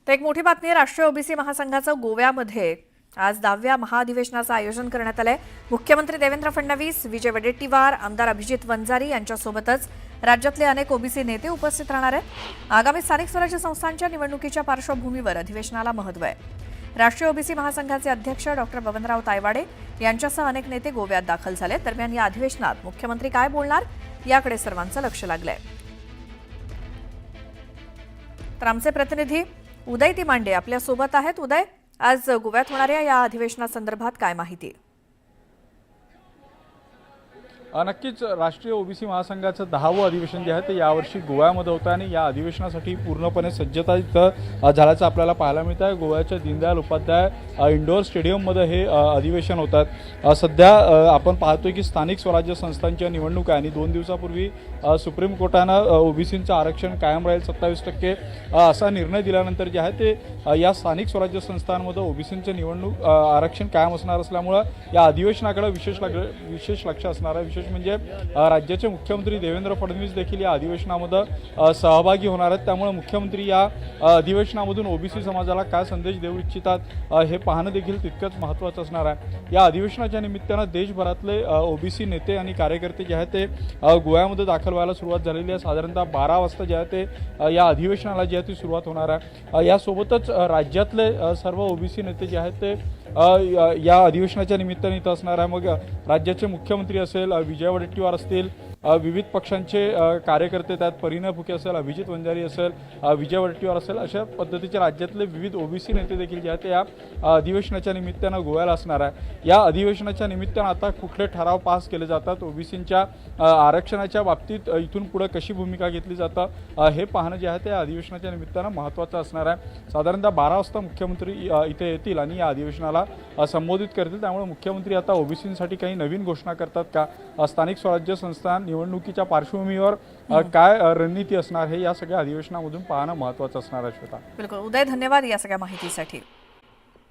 तर एक मोठी बातमी आहे, राष्ट्रीय ओबीसी महासंघाचं गोव्यामध्ये आज 10व्या महाअधिवेशनाचं आयोजन करण्यात आलंय। मुख्यमंत्री देवेंद्र फडणवीस, विजय वडेट्टीवार, आमदार अभिजित वंजारी यांच्यासोबतच राज्यातले अनेक ओबीसी नेते उपस्थित राहणार आहेत। आगामी स्थानिक स्वराज्य संस्थांच्या निवडणुकीच्या पार्श्वभूमीवर अधिवेशनाला महत्त्व आहे। राष्ट्रीय ओबीसी महासंघाचे अध्यक्ष डॉक्टर बबनराव तायवाडे यांच्यासह अनेक नेते गोव्यात दाखल झाले। दरम्यान या अधिवेशनात मुख्यमंत्री काय बोलणार याकडे सर्वांचं लक्ष लागलंय। तर आमचे प्रतिनिधी उदय तिमांडे आपल्या सोबत आहेत। उदय, आज गोव्यात होणाऱ्या या अधिवेशनासंदर्भात काय माहिती? नक्कीच राष्ट्रीय ओबीसी महासंघाचं 10वं अधिवेशन जे आहे ते यावर्षी गोव्यामध्ये होतं आणि या अधिवेशनासाठी पूर्णपणे सज्जता इथं झाल्याचं आपल्याला पाहायला मिळतं आहे। गोव्याच्या दीनदयाल उपाध्याय इंडोर स्टेडियममध्ये हे अधिवेशन होतात। सध्या आपण पाहतोय की स्थानिक स्वराज्य संस्थांच्या निवडणुका आणि 2 दिवसापूर्वी सुप्रीम कोर्टानं ओबीसींचं आरक्षण कायम राहील 27% असा निर्णय दिल्यानंतर जे आहे ते या स्थानिक स्वराज्य संस्थांमध्ये ओबीसींचं निवडणूक आरक्षण कायम असणार असल्यामुळं या अधिवेशनाकडे विशेष लक्ष असणार आहे। विशेष म्हणजे राज्याचे मुख्यमंत्री देवेंद्र फडणवीस देखील या अधिवेशनामध्ये सहभागी होणार आहेत। त्यामुळे मुख्यमंत्री या अधिवेशनामधून ओबीसी समाजाला काय संदेश देऊ इच्छितात हे पाहणं देखील तितकंच महत्त्वाचं असणार आहे। या अधिवेशनाच्या निमित्तानं देशभरातले ओबीसी नेते आणि कार्यकर्ते जे आहेत ते गोव्यामध्ये दाखल व्हायला सुरुवात झालेली आहे। साधारणतः 12 वाजता जे आहे ते या अधिवेशनाला जी आहे ती सुरुवात होणार आहे। यासोबतच राज्यातले सर्व ओबीसी नेते जे आहेत ते या अधिवेशनाच्या निमित्ताने इथं असणार आहे। मग राज्याचे मुख्यमंत्री असेल, विजय वडेट्टीवार असतील, विविध पक्षांचे कार्यकर्ते, त्यात परिणय फुके असेल, अभिजित वंजारी असेल, विजय वडेट्टीवार असेल, अशा पद्धतीचे राज्यातले विविध ओबीसी नेते देखील जे आहेत ते या अधिवेशनाच्या निमित्तानं गोव्याला असणार आहे। या अधिवेशनाच्या निमित्तानं आता कुठले ठराव पास केले जातात, ओबीसींच्या आरक्षणाच्या बाबतीत इथून पुढे कशी भूमिका घेतली जातं हे पाहणं जे आहे ते या अधिवेशनाच्या निमित्तानं महत्त्वाचं असणार आहे। साधारणतः 12 वाजता मुख्यमंत्री इथे येतील आणि या अधिवेशनाला संबोधित करतील। त्यामुळे मुख्यमंत्री आता ओबीसींसाठी काही नवीन घोषणा करतात का, स्थानिक स्वराज्य संस्था निवडणुकीच्या पार्श्वभूमीवर काय रणनीती असणार हे या सगळ्या अधिवेशनामधून पाहणं महत्त्वाचं असणार आहे। श्वेता, बिलकुल उदय, धन्यवाद या सगळ्या माहितीसाठी।